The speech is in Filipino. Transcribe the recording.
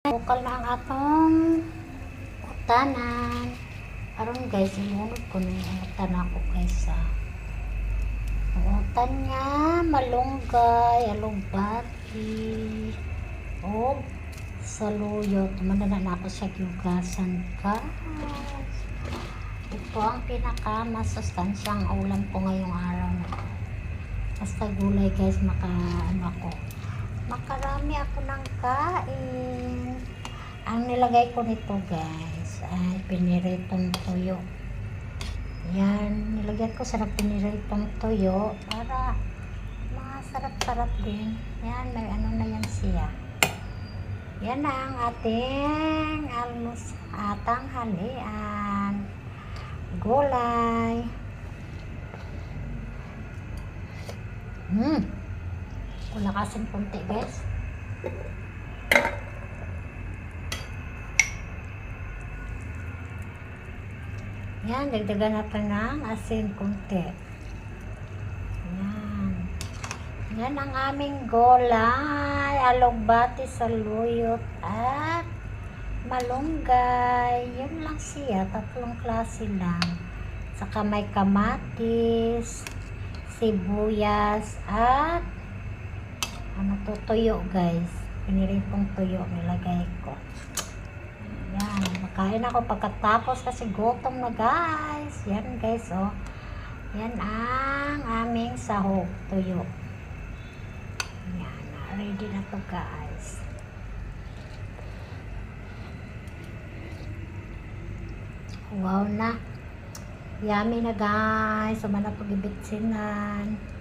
Bukal na ang atong utanan. Aron guys, imunod ko na yung utanan ko guys ha. Ang utan niya, malunggay, alugbati, o saluyot. Manana na ako sa gyugasan guys. Ito ang pinaka masustansyang ulam ko ngayong araw na ito. Basta gulay guys, makarami ako ng kain. Ang nilagay ko nito guys ay piniritong tuyo. Yan, nilagyan ko sa piniritong tuyo para masarap-sarap din. Yan, may ano na yan siya. Yan na ang ating tanghalian. Gulay. Wala kasing konti guys. Yan, dagdagan natin ng asin konti. Yan. Yan ang aming gulay. Alugbati, saluyot, at malunggay. Yun lang siya. 3 klase lang. Saka may kamatis, sibuyas, at tuyo guys. Piniritong tuyo nilagay ko. Yan. Makain ako pagkatapos kasi gutom na guys. Yan guys oh. Yan ang aming sahog tuyo. Yan. Ready na to guys. Wow na. Yummy na guys. Sumana pag-ibitsinan.